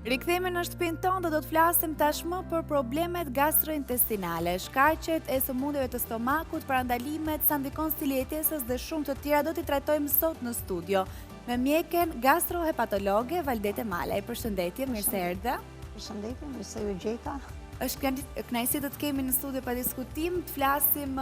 Rikthehemi në shtëpinë tonë dhe do të flasim tashmë për problemet gastrointestinale, shkaqet e sëmundjeve të stomakut, parandalimet, sa ndikon stili i jetesës dhe shumë të tjera do t'i trajtojmë sot në studio me mjeken gastrohepatologe Valdete Malaj. Përshëndetje, mirë se erdhe. Përshëndetje, mirë se ju gjeta. Është kënaqësi të kemi në studio pa diskutim, të flasim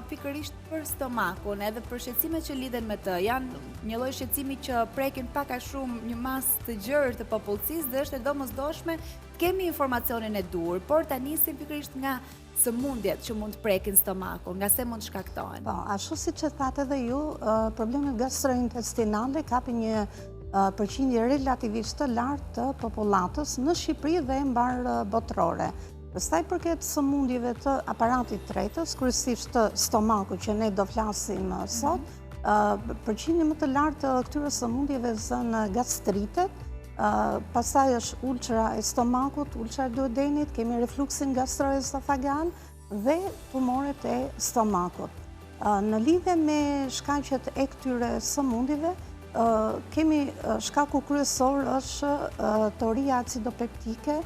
pikërisht për stomakun, edhe për shqetësimet që lidhen me të. Janë një lloj shqetësimi që prekin pak a shumë një masë të gjerë të popullsisë dhe është e domosdoshme të kemi informacionin e duhur, por ta nisim pikërisht nga sëmundjet që mund të prekin stomakun, nga se mund të shkaktohen. Po, ashtu siç e thatë edhe ju, problemet gastrointestinale kapin një përqindje relativisht të lartë të popullatës në Shqipëri dhe mbar botërore. Sa i përket sëmundjeve të aparatit tretës, kryesisht të stomakut që ne do flasim sot, përqindje më të lartë të këtyre sëmundjeve zën gastritet, pastaj është ulçra e stomakut, ulçra e duodenit, kemi refluksin gastroesofagal dhe tumoret e stomakut. Në lidhje me shkaqet e këtyre sëmundjeve, kemi shkaku kryesor është toria acidopeptike,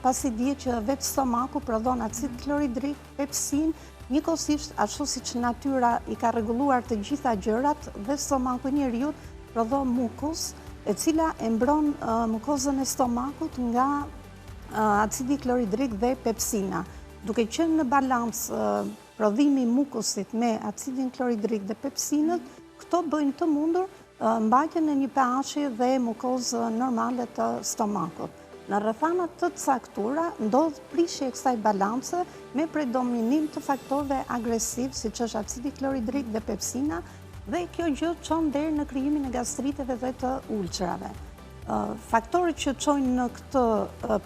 pasi dihet që vetë stomaku prodhon acid kloridrik, pepsin, njëkohësisht ashtu siç natyra i ka rregulluar të gjitha gjërat dhe stomaku i njeriut prodhon mukus, e cila e mbron mukozën e stomakut nga acidi kloridrik dhe pepsina. Duke qenë në balancë prodhimi i mukusit me acidin kloridrik dhe pepsinët, këto bëjnë të mundur mbajtjen e një pH-i dhe mukozë normale të stomakut. Në rrethana të caktuara ndodh prishje e kësaj balance me predominim të faktorëve agresiv, siç është acidi kloridrik dhe pepsina, dhe kjo gjë çon deri në krijimin e gastriteve dhe të ulçrave. Faktorët që çojnë në këtë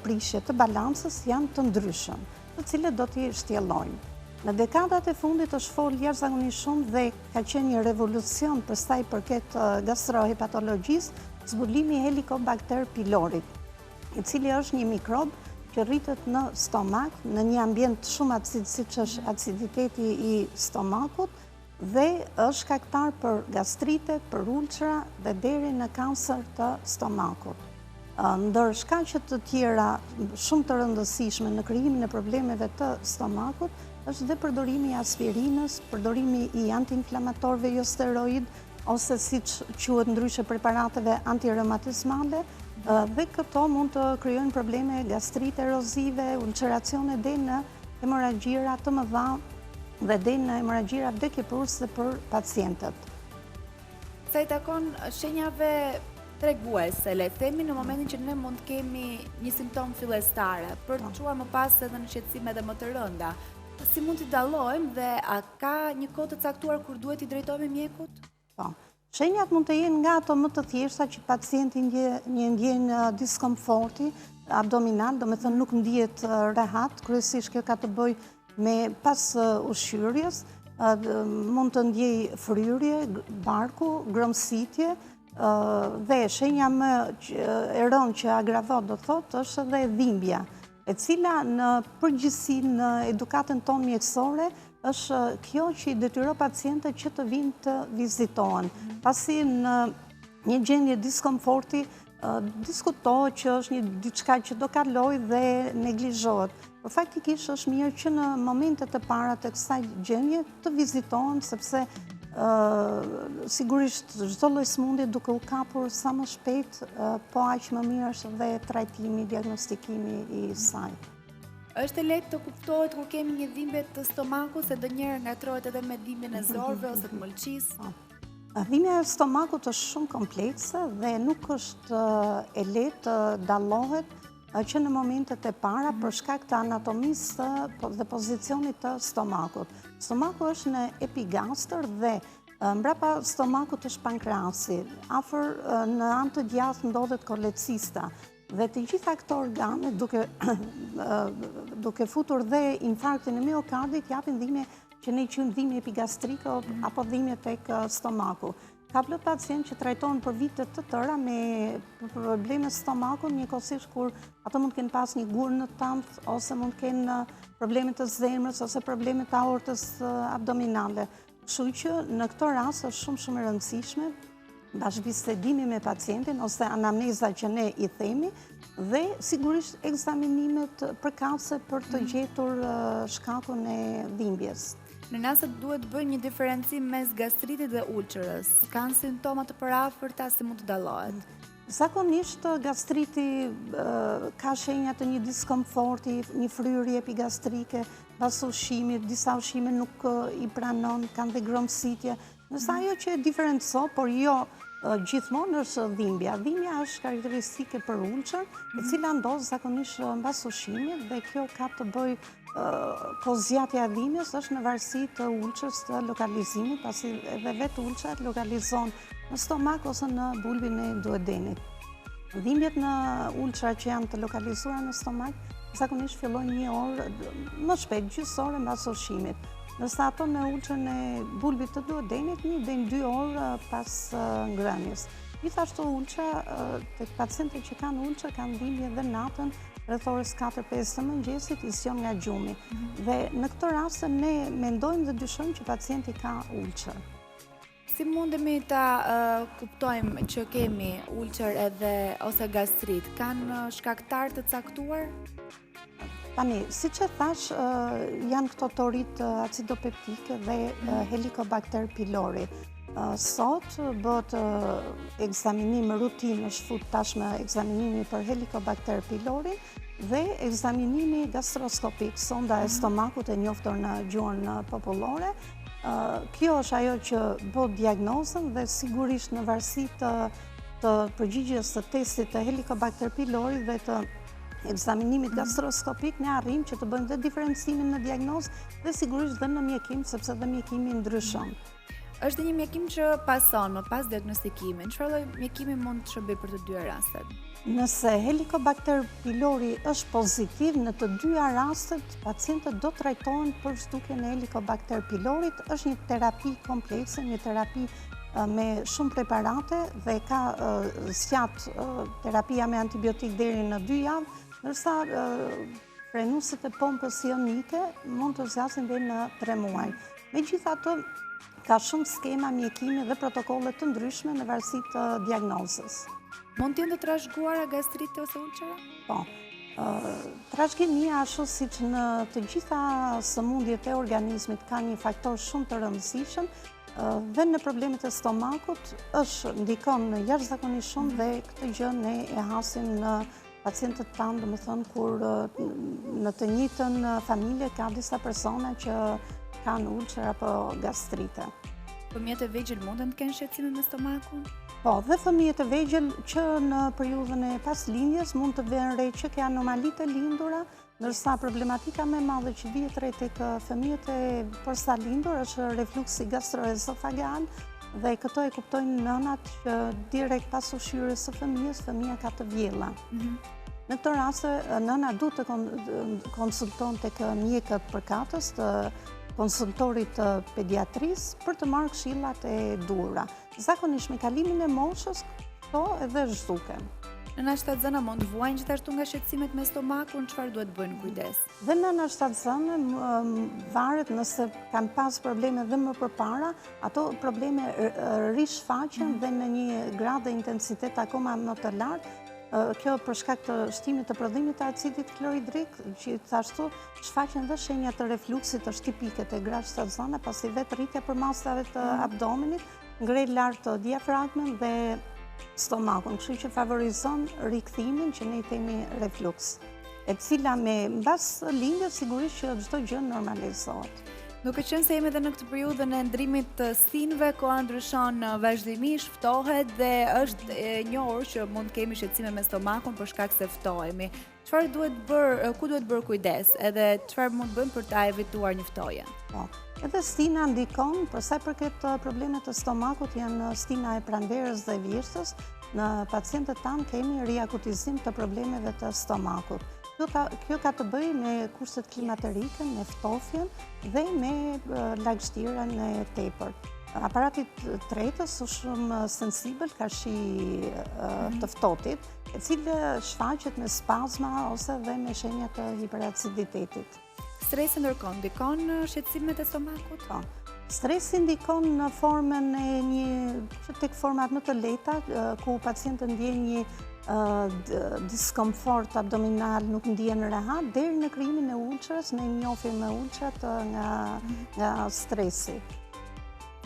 prishje të balancës janë të ndryshëm, të cilët do t'i shtjellojmë. Në dekadat e fundit është folur jashtëzakonisht shumë dhe ka qenë një revolucion për sa i përket gastrohepatologjisë, zbulimi i Helicobacter pylorit, i cili është një mikrob që rritet në stomak, në një ambient shumë acid, siç është aciditeti i stomakut, dhe është shkaktar për gastrite, për ulçra dhe deri në kancer të stomakut. Ndër shkaqet të tjera shumë të rëndësishme në krijimin e problemeve të stomakut është dhe përdorimi i aspirinës, përdorimi i antiinflamatorëve jo steroid, ose siç quhet ndryshe preparateve antirematizmale, dhe këto mund të krijojnë probleme gastrite erozive, ulceracione deri në hemorragjira të mëdha dhe deri në hemorragjira vdekjeprurse për pacientët. Sa i takon shenjave treguese, le të themi, në momentin që ne mund të kemi një simptom fillestare, për të çuar më pas edhe në shqetësime edhe më të rënda, si mund t'i dallojmë dhe a ka një kohë të caktuar kur duhet i drejtohemi mjekut? Po. Shenjat mund të jenë nga ato më të thjeshta që pacienti ndjen diskomforti abdominal, do me thënë nuk ndihet rehat, kryesisht kjo ka të bëjë me pas ushqyerjes, mund të ndjej fryrje, barku, grëmsitje, dhe shenja më e rëndë që agravon do thotë është edhe dhimbja, e cila në përgjithësi në edukatën tonë mjekësore është kjo që i detyron pacientët që të vinë të vizitohen. Pasi në një gjendje diskomforti diskutohet që është një diçka që do kalojë dhe neglizhohet. Por faktikisht është mirë që në momentet e para të kësaj gjendje të vizitohen, sepse sigurisht çdo lloj sëmundje duke u kapur sa më shpejt, po aq më mirë është dhe trajtimi, diagnostikimi i saj. Është e lehtë të kuptohet kur kemi një dhimbje të stomakut, se ndonjëherë ngatrohet edhe me dhimbjen e zorëve ose të mëlçisë? Dhimbja e stomakut është shumë komplekse dhe nuk është e lehtë të dallohet që në momentet e para për shkak të anatomisë dhe pozicionit të stomakut. Stomaku është në epigastër dhe mbrapa stomakut është pankreasi. Afër në anë të djathtë ndodhet kolecista. Dhe të gjitha këto organe, duke futur dhe infarktin e miokardit, japin dhimbje që ne quajmë dhimbje epigastrike apo dhimbje tek stomaku. Ka plot pacient që trajtohen për vite të tëra me probleme stomakut, njëkohësisht kur ato mund të kenë pas një gur në tamth, ose mund të kenë probleme të zemrës, ose probleme të aortës abdominale. Kështu që në këto rast është shumë e rëndësishme bashkëbisedimi me pacientin ose anamneza që ne i themi dhe sigurisht ekzaminimet përkatëse për të gjetur shkakun e dhimbjes. Në rastet duhet bëjë një diferencim mes gastritit dhe ulçërës. Kanë simptoma të paraafërta si mund të dallohet? Zakonisht gastriti ka shenja të një diskomforti, një fryrje epigastrike, pas ushqimit, disa ushqime nuk i pranon, kanë dhe gromësitje. Nësa ajo që e diferenco, por jo gjithmonë është dhimbja. Dhimbja është karakteristike për ulçër, e cila ndodh zakonisht mbas ushqimit dhe kjo ka të bëjë po zgjatja e dhimbjes është në varësi të ulçës të lokalizimit, pasi edhe vetë ulça lokalizon në stomak ose në bulbin e duodenit. Dhimbjet në ulçra që janë të lokalizuara në stomak zakonisht fillojnë një orë më shpejt, gjysore mbas ushqimit. Nësa ato në ulçën e bulbit të duodenit 1 deri në 2 orë pas ngrënies. Gjithashtu ulça, tek pacientët që kanë ulçë kanë dhimbje dhe natën rreth orës 4-5 të mëngjesit i sjon nga gjumi. Dhe në këtë rast ne mendojmë dhe dyshojmë që pacienti ka ulçër. Si mundemi ta kuptojmë që kemi ulçër ose gastrit? Kanë shkaktar të caktuar? Tani, siç e thash, janë këto torit acidopeptike dhe helikobakter pylori. Sot bëhet ekzaminim rutinë, është fut tashmë ekzaminimi për helikobakter pylori dhe ekzaminimi gastroskopik, sonda e stomakut e njohur në gjuhën popullore. Kjo është ajo që bët diagnozën dhe sigurisht në varësi të përgjigjes të testit të helikobakter pylori dhe të ekzaminimit gastroskopik ne arrijmë që të bëjmë dhe diferencimin në diagnozë dhe sigurisht dhe në mjekim, sepse dhe mjekimi ndryshon. Është një mjekim që pason më pas diagnostikimin. Çfarë lloj mjekimi mund të shërbejë për të dyja rastet? Nëse helikobakter pylori është pozitiv, në të dyja rastet pacientët do trajtohen për zhdukjen e helikobakter pylorit. Është një terapi komplekse, një terapi me shumë preparate dhe ka zgjat terapia me antibiotik deri në 2 javë, ndërsa frenuesit e pompës ionike mund të zgjasin deri në 3 muaj. Megjithatë, ka shumë skema mjekimi dhe protokolle të ndryshme në varësi të diagnozës. Mund të jenë të trashëguara gastriti ose ulçera? Po. Trashëgimia ashtu siç në të gjitha sëmundjet e organizmit ka një faktor shumë të rëndësishëm dhe në problemet e stomakut ndikon jashtëzakonisht shumë dhe këtë gjë ne e hasim në pacientët tanë, domethënë kur në të njëjtën familje ka disa persona që kanë ulçer apo gastrite. Fëmijët e vegjël mund të kenë shqetësime me stomakun? Po, dhe fëmijët e vegjël që në periudhën e paslindjes mund të vënë re që ka anomalitë e lindura, ndërsa problematika më e madhe që vjen re tek fëmijët e përsa lindur është refluksi gastroesofageal dhe këto e kuptojnë nënat që direkt pas ushqyerjes së fëmijës, fëmia ka të vjella. Në këtë rast, nëna duhet të konsulton tek mjekët përkatës të konsultorit të pediatrisë për të marrë këshillat e duhura. Zakonisht me kalimin e moshës, këto edhe zhduken. Nëna shtatzëna mund të vuajnë gjithashtu nga shqetësimet me stomakun, çfarë duhet bëjnë kujdes? Dhe nëna shtatzëna varet nëse kanë pas probleme dhe më përpara, ato probleme rishfaqen dhe në një grad dhe intensitet akoma më të lartë. Kjo për shkak të shtimit të prodhimit të acidit kloridrik, gjithashtu shfaqen dhe shenjat të refluksit është tipike te gra shtatzëna, pasi vetë rritja për masave të abdomenit ngrej lart diafragmën dhe stomakun, kështu që favorizon rikthimin që ne i themi refluks, e cila me mbas lindjes sigurisht që çdo gjë normalizohet. Duke qenë se jemi edhe në këtë periudhën e ndrimit të stinëve, koha ndryshon vazhdimisht, ftohet dhe është njohur që mund të kemi shqetësime me stomakun për shkak se ftohemi. Çfarë duhet bërë, ku duhet bërë kujdes, edhe çfarë mund bëjmë për ta evituar një ftohje? Po, edhe stina ndikon, për sa i përket problemet të stomakut janë stina e pranverës dhe vjeshtës. Në pacientët tanë kemi riakutizim të problemeve të stomakut. Kjo ka të bëjë me kushtet klimaterike, me ftofjen dhe me lagështirën e tepërt. Aparati tretës është shumë sensibël ka shi të ftohtit, e cila shfaqet me spazma ose dhe me shenja të hiperaciditetit. Stresi ndërkohë ndikon shqetësimet e stomakut? Po. Stresi ndikon në formën që tek format më të lehta, ku pacienti ndjen një diskomfort abdominal, nuk ndjen rehat, deri në krijimin e ulçrës, në njohjen me ulçrat nga stresi.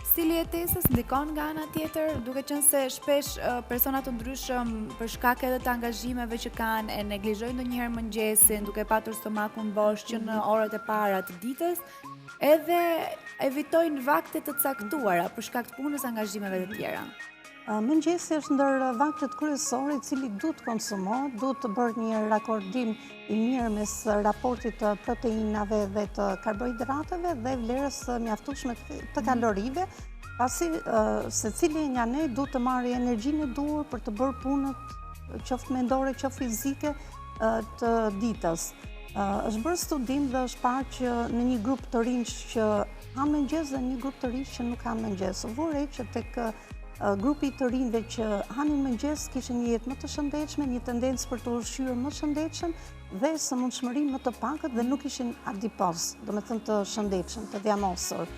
Stili jetesës ndikon nga ana tjetër, duke qenë se shpesh persona të ndryshëm për shkak edhe të angazhimeve që kanë e neglizhojnë ndonjëherë mëngjesin, duke patur stomakun bosh që në orët e para të ditës, edhe evitojnë vakte të caktuara për shkak të punës, angazhimeve të tjera. Mëngjesi është ndër vaktet kryesore i cili duhet konsumohet, duhet të bërë një rakordim i mirë mes raportit të proteinave dhe të karbohidrateve dhe vlerës mjaftueshme të kalorive, pasi secili nga ne duhet të marrë energjinë e duhur për të bërë punët, qoftë mendore, qoftë fizike, të ditës. Është bërë studim dhe është parë që në një grup të rinj që kanë mëngjes dhe një grup të rinj që nuk kanë mëngjes. U vure që tek grupi të rinjve që hanin mëngjes kishin një jetë më të shëndetshme, një tendencë për të ushqyer më shëndetshëm dhe sëmundshmëri më të pakët dhe nuk ishin adipoz, domethënë të shëndetshëm, të dhjamosur.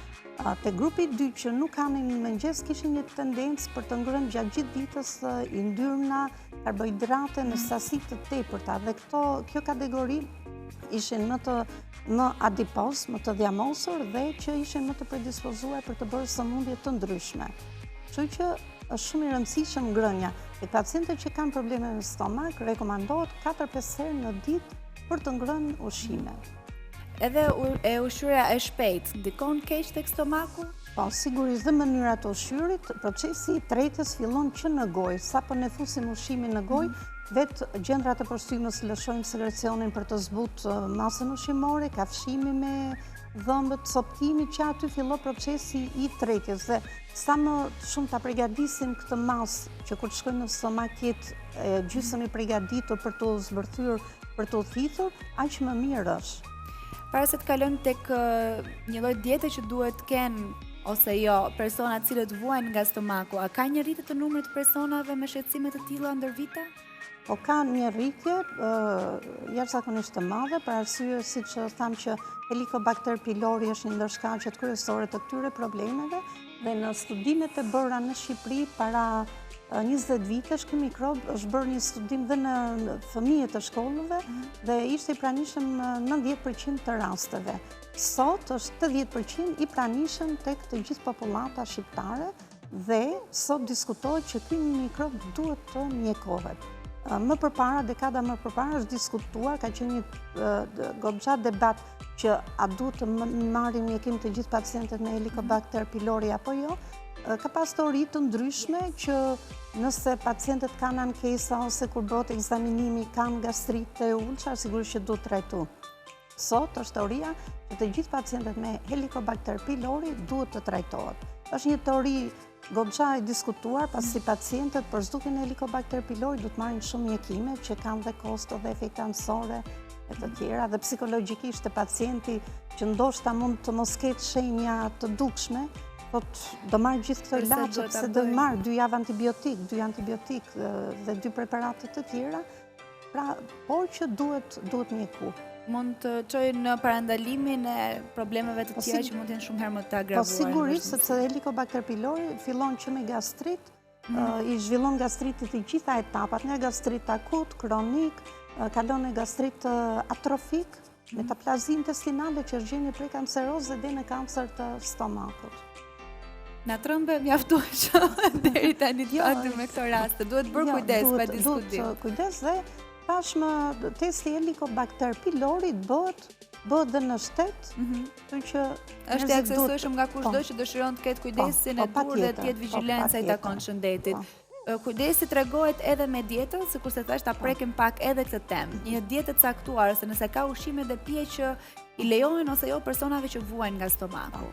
Te grupi i dytë që nuk hanin mëngjes kishin një tendencë për të ngrënë gjatë gjithë ditës yndyrna, karbohidrate në sasi të tepërta dhe kjo kategori ishin më adipoz, më të dhjamosur dhe që ishin më të predispozuar për të bërë sëmundje të ndryshme. Kështu që është shumë i rëndësishëm ngrënia. E pacientët që kanë probleme me stomak, rekomandohet 4-5 herë në ditë për të ngrënë ushqime. Edhe ushqyerja e shpejtë ndikon keq tek stomaku? Po, sigurisht dhe mënyra të ushqyerit, procesi i tretës fillon që në gojë. Sapo ne fusim ushqimin në gojë, vetë gjendrat e përshtypjes lëshojnë sekrecionin për të zbutur masën ushqimore, kafshimi me dhëmbët, soptimi, që aty fillon procesi i tretjes dhe sa më shumë ta përgatisim këtë masë që kur të shkojnë në stomak jetë gjysmë i përgatitur për të zbërthyer, për të thithur, aq më mirë është. Para se të kalojmë tek një lloj diete që duhet të kenë ose jo persona të cilët vuajnë nga stomaku, a ka një rritje të numrit të personave me shqetësime të tilla ndër vite? Po ka një rritje jashtëzakonisht të madhe, për arsye siç thamë që Helicobacter pylori është një ndër shkaqet kryesore të këtyre problemeve dhe në studimet e bëra në Shqipëri para 20 vitesh ky mikrob është bërë një studim dhe në fëmijët të shkollave dhe ishte i pranishëm në 90% të rasteve. Sot është 80% i pranishëm tek të gjithë popullata shqiptare dhe sot diskutohet që ky mikrob duhet të mjekohet. Më përpara, dekada më përpara është diskutuar, ka qenë një goxha debat që a duhet të marrin mjekim të gjithë pacientët me Helicobacter pylori apo jo. Ka pas teori të ndryshme që nëse pacientët kanë ankesa ose kur bëhet ekzaminimi kanë gastrite e ulçar, sigurisht që duhet trajtu. Sot është teoria që të gjithë pacientët me Helicobacter pylori duhet të trajtohet. Është një teori goxha e diskutuar, pasi pacientët për zhdukjen e Helicobacter pylori duhet marrin shumë mjekime që kanë dhe kosto dhe efekte anësore e të tjera dhe psikologjikisht e pacienti që ndoshta mund të mos ketë shenja të dukshme, do marrë gjithë këto ilaçe sepse do marrë 2 javë antibiotik dhe 2 preparate të tjera, pra por që duhet mjeku. Mund të çojnë në parandalimin e problemeve të tjera që mund të jenë shumë herë më të agravuara. Po sigurisht, sepse Helicobacter pylori fillon që me gastrit, i zhvillon gastritit i gjitha etapat, nga gastrit akut, kronik, kalon në gastrit atrofik, metaplazi intestinale që është gjendje prekanceroze dhe në kancer të stomakut. Na trëmbe mjaftueshëm deri tani të me këto raste. Duhet bërë kujdes pa diskutim. Duhet kujdes dhe tashmë testi Helicobacter pylori bëhet dhe në shtet, që është i aksesueshëm nga kushdo që dëshiron të ketë kujdesin e dur dhe të jetë vigjilenca i takon shëndetit. Kujdesi tregohet edhe me dietën, sikur se thash ta prekim pak edhe këtë temë. Një dietë të caktuar ose nëse ka ushqime dhe pije që i lejohen ose jo personave që vuajnë nga stomaku.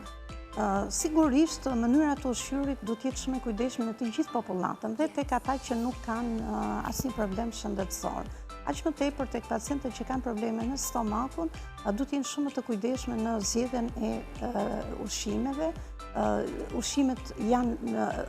Sigurisht, mënyra të ushqyerit duhet të jetë shumë e kujdesshme në të gjithë popullatën dhe tek ata që nuk kanë asnjë problem shëndetësor. Aq më tepër tek pacientët që kanë probleme në stomakun, duhet të jenë shumë të kujdesshme në zgjedhjen e ushqimeve. Ushqimet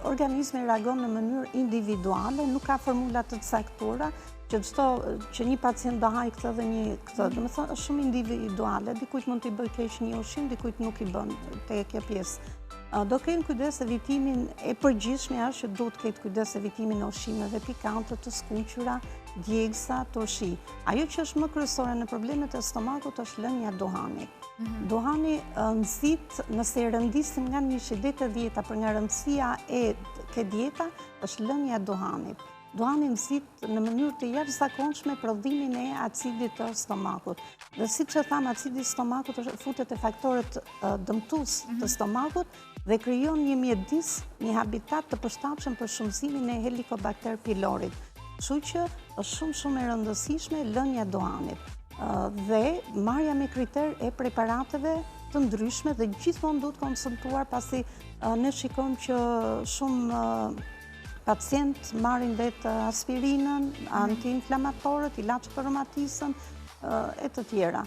organizmi reagon në mënyrë individuale, nuk ka formula të caktuara që një pacient do hajë këtë dhe një këtë. Domethënë është shumë individuale, dikujt mund t'i bëjë keq një ushqim, dikujt nuk i bën te kjo pjesë. Do kenë kujdes evitimin e përgjithshme është që duhet ketë kujdes evitimin e ushqimeve pikante, të skuqura, djegsa, turshi. Ajo që është më kryesore në problemet e stomakut është lënia e duhanit. Duhani nxit, nëse e rëndisim nga një shidete dieta për nga rëndësia e ke dieta, është lënia e duhanit. Duhani nxit në mënyrë të jashtëzakonshme prodhimin e acidit të stomakut. Dhe siç e tham, acidi i stomakut futet e faktorët dëmtues të stomakut dhe krijon një mjedis, një habitat të përshtatshëm për shumësimin e Helicobacter pylorit. Kështu që është shumë e rëndësishme lënia e duhanit. Dhe marrja me kriter e preparateve të ndryshme dhe gjithmonë duhet konsultuar, pasi ne shikojmë që shumë pacient marrin vetë aspirinën, antiinflamatorët, ilaç për reumatizëm e të tjera.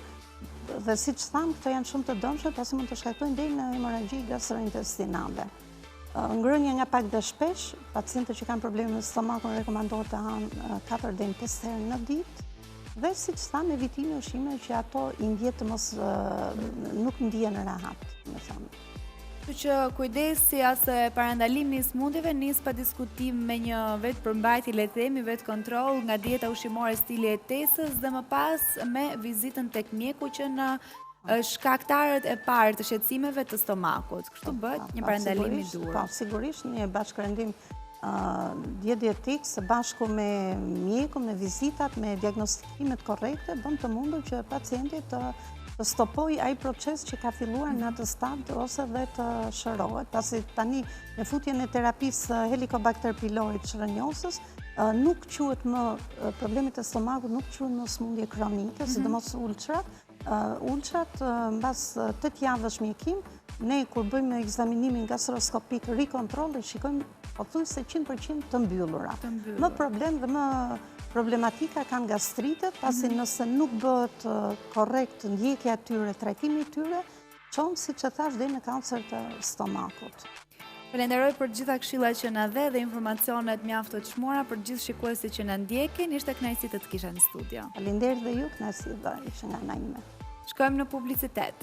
Dhe siç tham, këto janë shumë të dëmshme, pasi mund të shkaktojnë deri në hemorragji gastrointestinale. Ngrënia nga pak dhe shpesh, pacientët që kanë probleme me stomakun rekomandohet të hanë 4 deri në 5 herë në ditë. Dhe siç tham, evitimi ushqimeve që ato i ndjetë nuk ndihen rahat, më thënë. Kështu që kujdesi ose parandalimi i smundjeve nis pa diskutim me një vetë përmbajtje, le të themi, vetë kontroll nga dieta ushqimore, stili, jetesës dhe më pas me vizitën tek mjeku që në shkaktarët e parë të shqetësimeve të stomakut. Kështu bëhet një parandalim i dur. Po, sigurisht një bashkërendim dietetik së bashku me mjeku, me vizitat, me diagnostikimet korrekte, bën të mundur që pacienti të stopoj ai proces që ka filluar në atë stad ose dhe të shërohet, pasi tani në futjen e terapisë Helicobacter pylorit shërënjosës nuk quhet më problemet e stomakut, nuk quhen më smundje kronike, sidomos ulçrat. Ulçrat mbas 8 javësh mjekim, ne kur bëjmë ekzaminimin gastroskopik rikontroll, shikojmë pothuajse 100% të mbyllura. Më problem dhe më problematika kanë gastritet, pasi nëse nuk bëhet korrekt ndjekja e tyre, trajtimi i tyre, çon, siç e thash, deri në kancer të stomakut. Falenderoj për gjitha këshillat që na dhe informacionet mjaft të çmuara për gjithë shikuesit që na ndjekin. Ishte kënaqësi të të kisha në studio. Faleminderit dhe ju, kënaqësi dhe ishte nga ana ime. Shkojmë në publicitet.